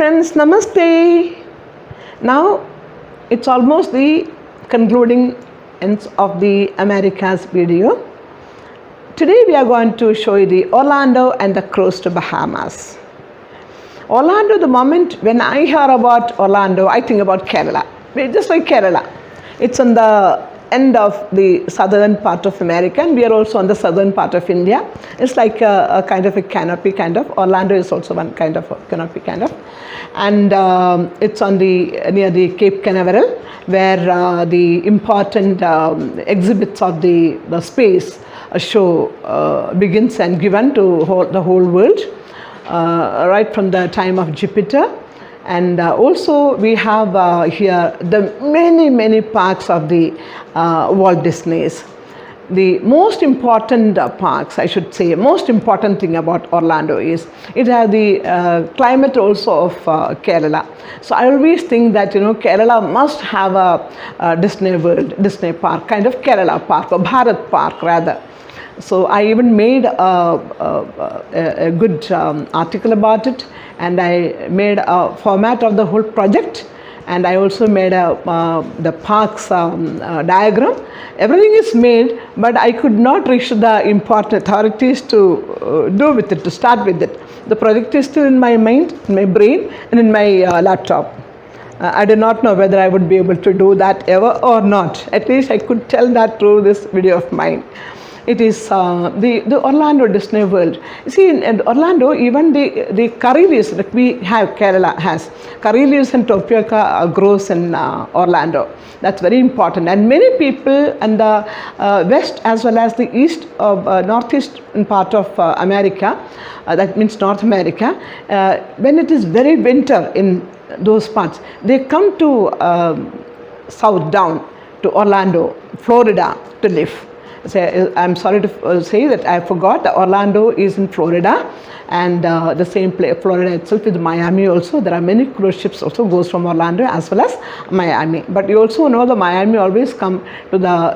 friends, Namaste. Now it's almost the concluding ends of the Americas video. Today we are going to show you the Orlando and the cruise to Bahamas. Orlando, the moment when I hear about Orlando, I think about Kerala. Just like Kerala. It's on the end of the southern part of America, and we are also on the southern part of India. It's like a kind of a canopy kind of. Orlando is also one kind of a canopy kind of. And it's on near the Cape Canaveral, where the important exhibits of the space show begins and given to the whole world, right from the time of Jupiter. And also we have here the many parks of the Walt Disney's. The most important parks, I should say, most important thing about Orlando is it has the climate also of Kerala. So I always think that Kerala must have a Disney World, Disney Park, kind of Kerala Park or Bharat Park rather. So I even made a good article about it, and I made a format of the whole project, and I also made the parks diagram. Everything is made, but I could not reach the important authorities to do with it, to start with it. The project is still in my mind, in my brain, and in my laptop. I do not know whether I would be able to do that ever or not. At least I could tell that through this video of mine. It is the Orlando Disney World. You see, in Orlando, even the curry leaves that we have, Kerala has. Curry leaves and tapioca grows in Orlando. That's very important. And many people in the west as well as the east of northeastern part of America, that means North America, when it is very winter in those parts, they come to south down to Orlando, Florida to live. I'm sorry to say that I forgot that Orlando is in Florida, and the same place, Florida itself, with Miami also. There are many cruise ships also goes from Orlando as well as Miami. But you also know the Miami always come to the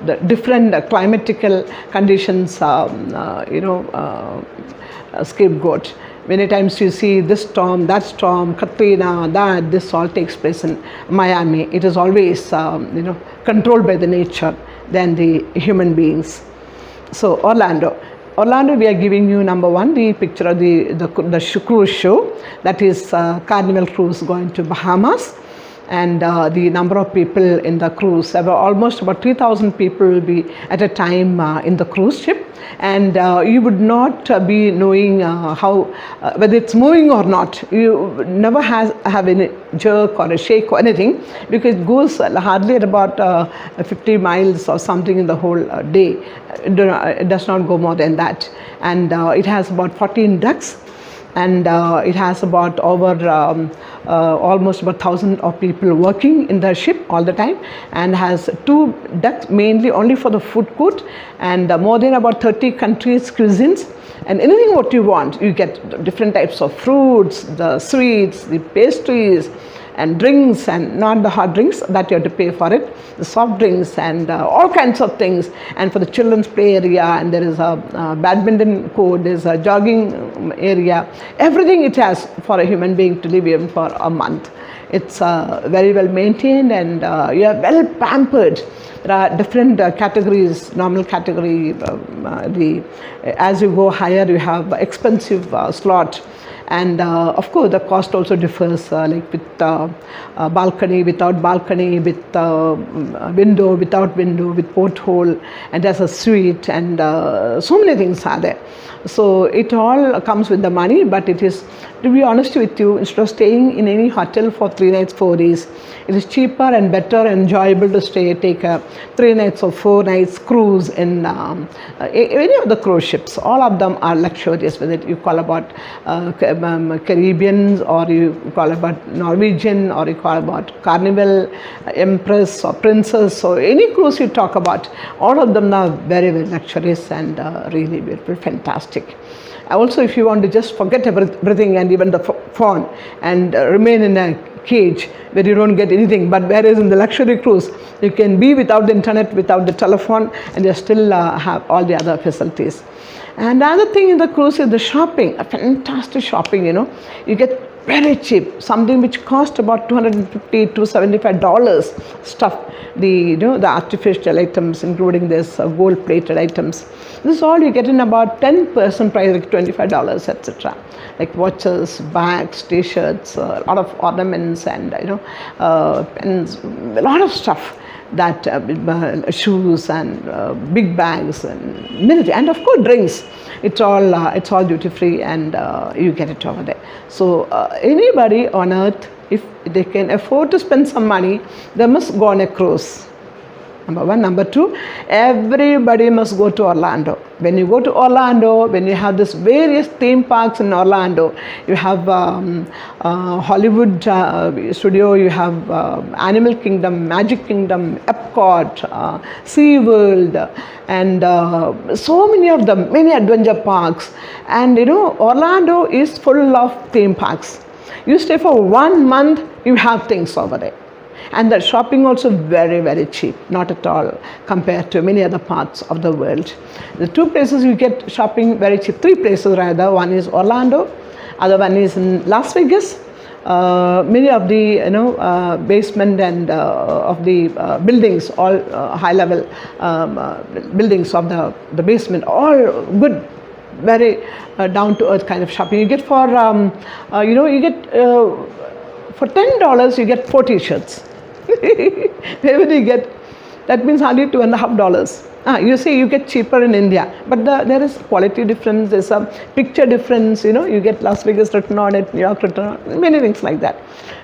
the different climatical conditions scapegoat. Many times you see this storm, that storm, Katrina, this all takes place in Miami. It is always controlled by the nature than the human beings. So Orlando, we are giving you number one, the picture of the cruise show, that is Carnival cruise going to Bahamas. And the number of people in the cruise, almost about 3,000 people will be at a time in the cruise ship, and you would not be knowing how whether it's moving or not. You never have any jerk or a shake or anything, because it goes hardly at about 50 miles or something in the whole day. It does not go more than that, and it has about 14 decks. And it has about over almost about 1,000 of people working in the ship all the time, and has 2 decks mainly only for the food court, and more than about 30 countries cuisines, and anything what you want. You get different types of fruits, the sweets, the pastries, and drinks, and not the hot drinks that you have to pay for it, the soft drinks, and all kinds of things. And for the children's play area, and there is a badminton court, there is a jogging area, everything it has for a human being to live even for a month. It's very well maintained, and you are well pampered. There are different categories, normal category, as you go higher you have expensive slot. And of course the cost also differs, like with balcony, without balcony, with window, without window, with porthole, and there's a suite, and so many things are there. So it all comes with the money, but it is, to be honest with you, instead of staying in any hotel for 3 nights, 4 days, it is cheaper and better and enjoyable to take a 3 nights or 4 nights cruise in any of the cruise ships. All of them are luxurious, whether you call about Caribbean, or you call about Norwegian, or you call about Carnival, Empress or Princess, or any cruise you talk about, all of them are very, very luxurious and really beautiful, fantastic. Also, if you want to just forget everything and even the phone, and remain in a cage where you don't get anything, but whereas in the luxury cruise you can be without the internet, without the telephone, and you still have all the other facilities. And another thing in the cruise is the shopping, a fantastic shopping, You get very cheap, something which cost about $250 to $75 stuff, the artificial items, including this gold-plated items. This is all you get in about 10% price, like $25, etc. Like watches, bags, t-shirts, a lot of ornaments, and pens, a lot of stuff. That shoes and big bags and many, and of course drinks. It's all duty free, and you get it over there. So anybody on earth, if they can afford to spend some money, they must go on a cruise. Number one. Number two, everybody must go to Orlando. When you go to Orlando, when you have this various theme parks in Orlando, you have Hollywood Studio, you have Animal Kingdom, Magic Kingdom, Epcot, SeaWorld, and so many of them, many adventure parks. And Orlando is full of theme parks. You stay for 1 month, you have things over there. And the shopping also very, very cheap, not at all compared to many other parts of the world. The two places you get shopping very cheap, three places rather. One is Orlando, other one is in Las Vegas. Many of the basement and of the buildings, all high-level buildings of the basement, all good, very down-to-earth kind of shopping. You get for for $10 you get 4 t-shirts. Where you get? That means hardly $2.50. You say you get cheaper in India, but there is quality difference, there's a picture difference, you get Las Vegas written on it, New York written on it, many things like that.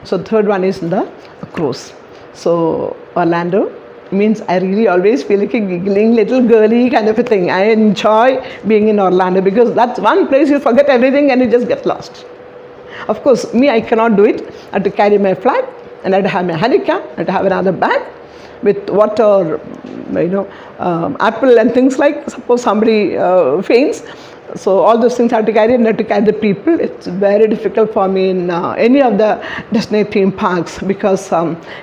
So the third one is the cruise. So Orlando means I really always feel like a giggling little girly kind of a thing. I enjoy being in Orlando because that's one place you forget everything and you just get lost. Of course, me, I cannot do it. I have to carry my flag, and I have to have my handicap, I have to have another bag with water, apple and things like, suppose somebody faints. So all those things I have to carry, and I have to carry the people. It's very difficult for me in any of the Disney theme parks because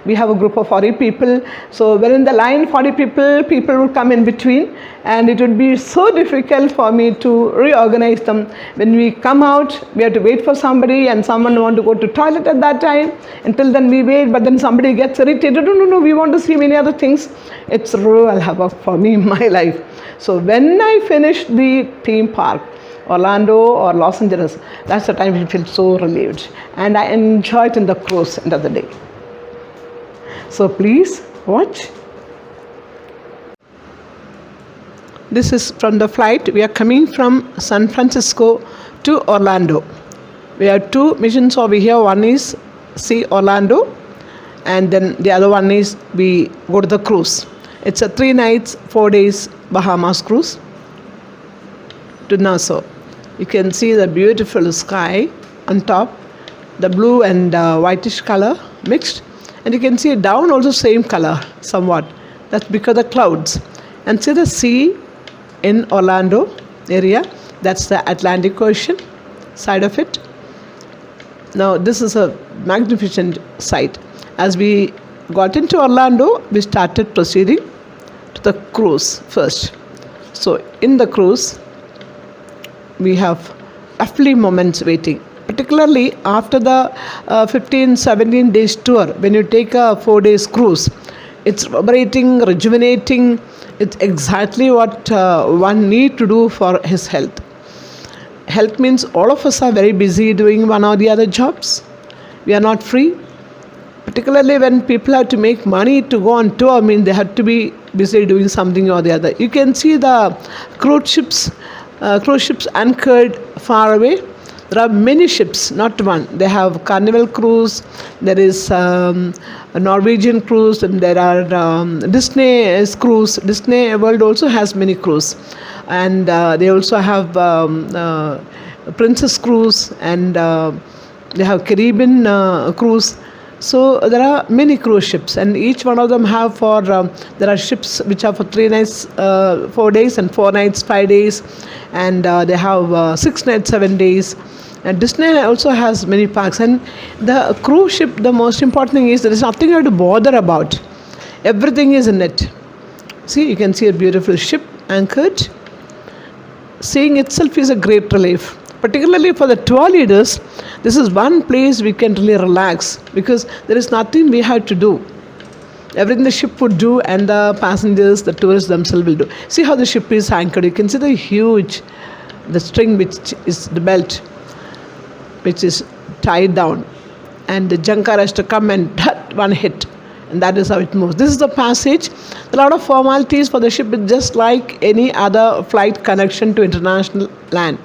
we have a group of 40 people. So when in the line 40 people will come in between, and it would be so difficult for me to reorganize them. When we come out, we have to wait for somebody, and someone want to go to toilet at that time. Until then we wait, but then somebody gets irritated. No, we want to see many other things. It's real havoc for me in my life. So when I finish the theme park, Orlando or Los Angeles, that's the time I feel so relieved, and I enjoy it in the cruise end of the day. So please watch. This is from the flight. We are coming from San Francisco to Orlando. We have two missions over here. One is see Orlando, and then the other one is we go to the cruise. It's a 3 nights, 4 days Bahamas cruise to Nassau. You can see the beautiful sky on top, the blue and whitish color mixed, and you can see down also same color somewhat. That's because of the clouds. And see the sea in Orlando area. That's the Atlantic Ocean side of it. Now this is a magnificent sight. As we got into Orlando, we started proceeding to the cruise first. So in the cruise, we have lovely moments waiting, particularly after the 15-17 days tour. When you take a 4 days cruise, it's liberating, rejuvenating. It's exactly what one need to do for his health. Health means all of us are very busy doing one or the other jobs. We are not free. Particularly when people have to make money to go on tour, they have to be busy doing something or the other. You can see the cruise ships anchored far away. There are many ships, not one. They have Carnival cruise, there is a Norwegian cruise, and there are Disney cruise. Disney World also has many cruise. And they also have Princess cruise, and they have Caribbean cruise. So there are many cruise ships, and each one of them have there are ships which are for 3 nights, 4 days, and 4 nights, 5 days, and they have 6 nights, 7 days. And Disney also has many parks. And the cruise ship, the most important thing is there is nothing you have to bother about. Everything is in it. See, you can see a beautiful ship anchored. seeing itself is a great relief. Particularly for the tour leaders, this is one place we can really relax because there is nothing we have to do. Everything the ship would do, and the passengers, the tourists themselves will do. See how the ship is anchored. You can see the string which is the belt, which is tied down, and the junker has to come and one hit, and that is how it moves. This is the passage. A lot of formalities for the ship, just like any other flight connection to international land.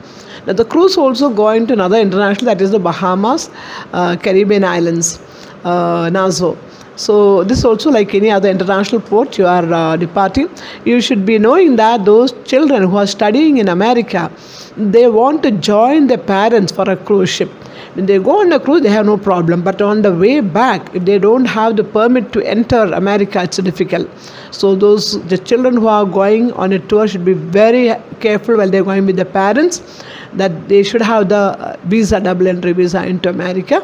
Now the cruise also going to another international, that is the Bahamas Caribbean islands, Nassau. So this is also like any other international port you are departing. You should be knowing that those children who are studying in America, they want to join their parents for a cruise ship. When they go on a cruise, they have no problem. But on the way back, if they don't have the permit to enter America, it's difficult. So the children who are going on a tour should be very careful while they're going with their parents, that they should have the visa, double entry visa into America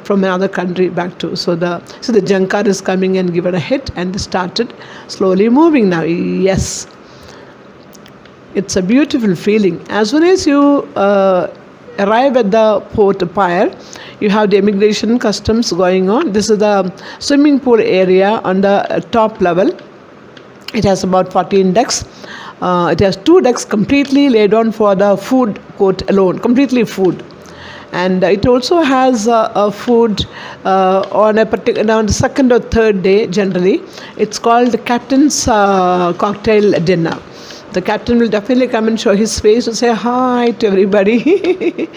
from another country back to. So the junker is coming and given a hit, and they started slowly moving now. Yes, it's a beautiful feeling. As soon as you arrive at the port pier, you have the immigration customs going on. This is the swimming pool area on the top level. It has about 14 decks. It has 2 decks completely laid on for the food court alone, completely food. And it also has a food on the second or third day generally. It's called the Captain's Cocktail Dinner. The captain will definitely come and show his face to say hi to everybody.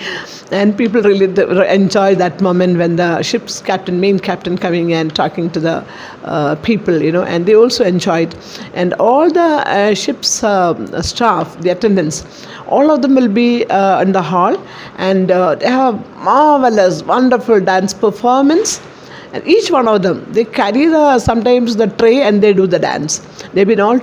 And people really enjoy that moment when the ship's main captain coming and talking to the people, and they also enjoy it. And all the ship's staff, the attendants, all of them will be in the hall, and they have marvelous, wonderful dance performance. And each one of them, they carry sometimes the tray and they do the dance. They've been all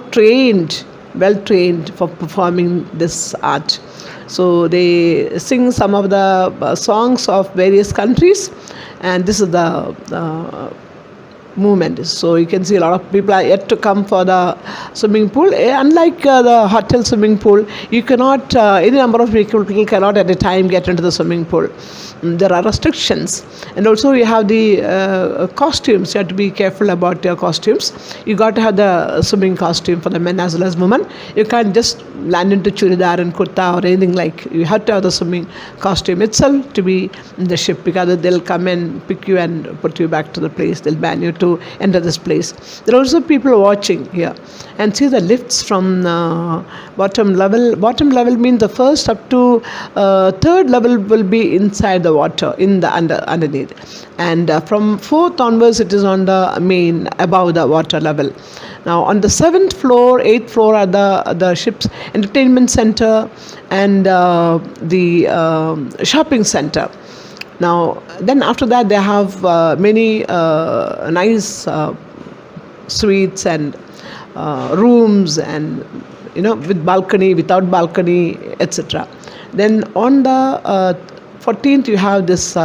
well trained for performing this art. So they sing some of the songs of various countries, and this is the movement. So you can see a lot of people are yet to come for the swimming pool. Unlike the hotel swimming pool, you cannot, any number of people cannot at a time get into the swimming pool. There are restrictions. And also you have the costumes. You have to be careful about your costumes. You got to have the swimming costume for the men as well as women. You can't just land into churidar and kurta or anything like. You have to have the swimming costume itself to be in the ship, because they'll come and pick you and put you back to the place. They'll ban you to enter this place. There are also people watching here. And see the lifts from bottom level. Bottom level means the first up to third level will be inside the water, in the underneath. And from 4th onwards, it is on the main, above the water level. Now on the 7th floor, 8th floor are the ship's entertainment center and the shopping center. Now then after that they have many nice suites and rooms, and with balcony, without balcony, etc. Then on the 14th you have this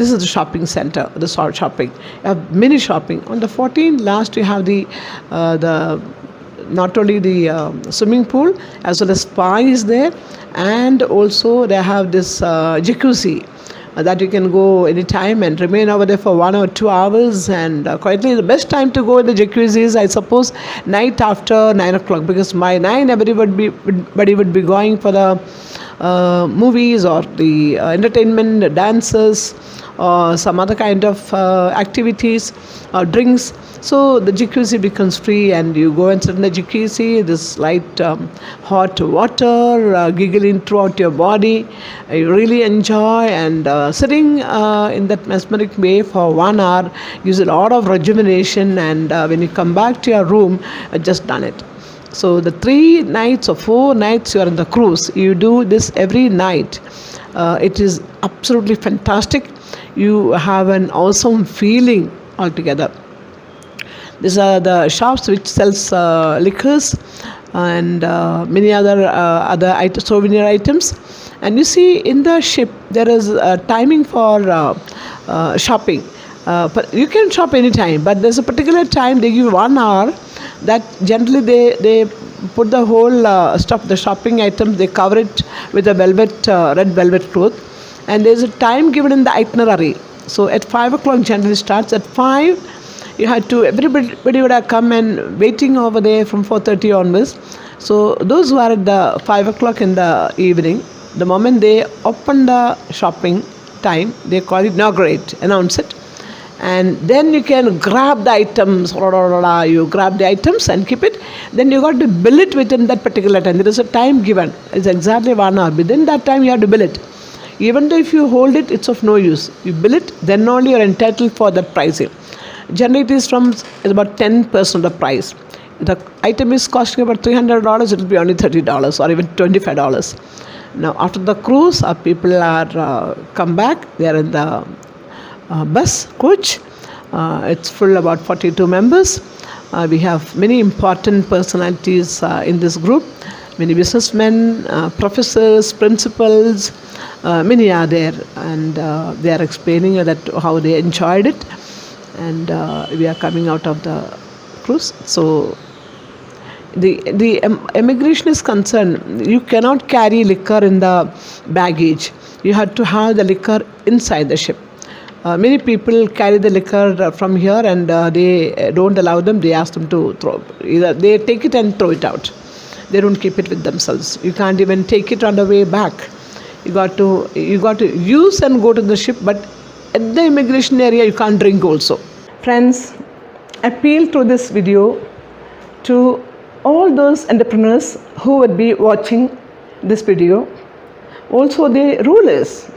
is the shopping center, the shopping. You have mini shopping. On the 14th last you have the not only the swimming pool, as well as spa is there, and also they have this jacuzzi that you can go anytime and remain over there for 1 or 2 hours. And quietly, the best time to go in the jacuzzi is, I suppose, night after 9 o'clock, because by 9 everybody would be going for the movies or the entertainment, the dances, or some other kind of activities or drinks. So the jacuzzi becomes free, and you go and sit in the jacuzzi, this light hot water giggling throughout your body. You really enjoy, and sitting in that mesmeric way for 1 hour gives a lot of rejuvenation, and when you come back to your room, just done it. So the 3 nights or 4 nights you are in the cruise, you do this every night. It is absolutely fantastic. You have an awesome feeling altogether. These are the shops which sells liquors and many other souvenir items. And you see in the ship there is a timing for shopping. But you can shop anytime, but there's a particular time they give 1 hour that generally they put the whole stuff, the shopping items, they cover it with a red velvet cloth, and there's a time given in the itinerary. So at 5 o'clock generally starts. At 5, you had to, everybody would have come and waiting over there from 4:30 onwards. So those who are at the 5 o'clock in the evening, the moment they open the shopping time, they call it inaugurate, announce it, and then you can grab the items. You grab the items and keep it. Then you got to bill it within that particular time. There is a time given. It's exactly 1 hour. Within that time you have to bill it. Even though if you hold it, it's of no use. You bill it, then only you're entitled for that pricing. Generally it is about 10% of the price. The item is costing about $300, it will be only $30 or even $25. Now after the cruise, our people are come back. They are in the bus coach. It's full, about 42 members. We have many important personalities in this group. Many businessmen, professors, principals, many are there, and they are explaining that how they enjoyed it. And we are coming out of the cruise. So the immigration is concerned, you cannot carry liquor in the baggage. You have to have the liquor inside the ship. Many people carry the liquor from here, and they don't allow them. They ask them to throw. Either they take it and throw it out. They don't keep it with themselves. You can't even take it on the way back. You got to use and go to the ship, but at the immigration area you can't drink also. Friends, appeal through this video to all those entrepreneurs who would be watching this video. Also the rulers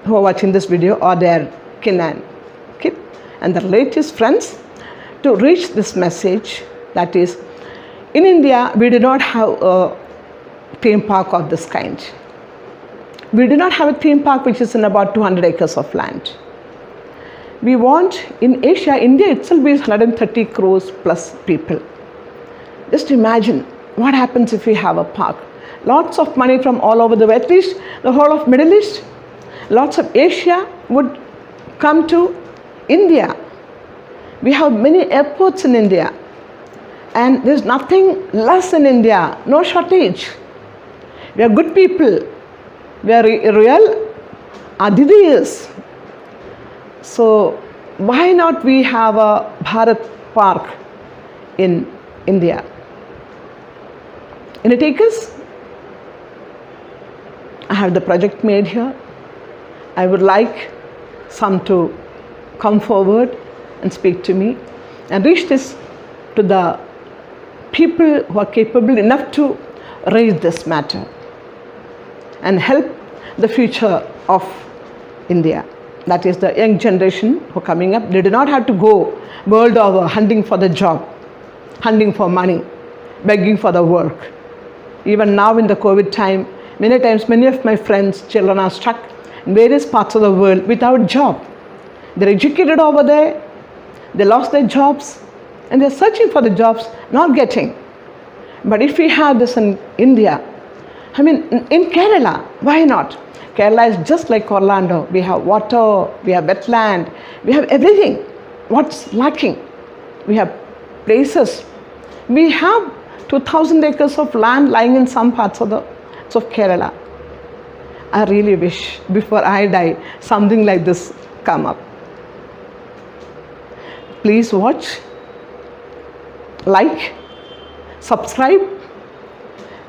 who are watching this video, or their kin and the latest friends, to reach this message. That is, in India we do not have a theme park of this kind. We do not have a theme park which is in about 200 acres of land. We want, in Asia, India itself is 130 crores plus people. Just imagine what happens if we have a park. Lots of money from all over the world, at least the whole of Middle East, lots of Asia would come to India. We have many airports in India, and there's nothing less in India, no shortage. We are good people. We are real Aditiyas. So why not we have a Bharat Park in India? Any takers? I have the project made here. I would like some to come forward and speak to me and reach this to the people who are capable enough to raise this matter and help the future of India. That is the young generation who are coming up. They do not have to go world over hunting for the job, hunting for money, begging for the work. Even now in the COVID time, many times many of my friends' children are stuck in various parts of the world without job. They're educated over there, they lost their jobs, and they're searching for the jobs, not getting. But if we have this in India, I mean, in Kerala, why not? Kerala is just like Orlando. We have water, we have wetland, we have everything. What's lacking? We have places. We have 2,000 acres of land lying in some parts of Kerala. I really wish before I die something like this come up. Please watch, like, subscribe.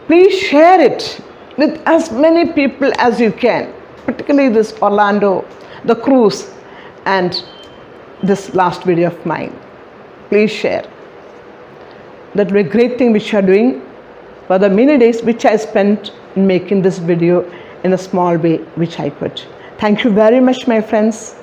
Please share it with as many people as you can, particularly this Orlando, the cruise, and this last video of mine. Please share. That will be a great thing which you are doing for the many days which I spent in making this video in a small way which I could. Thank you very much, my friends.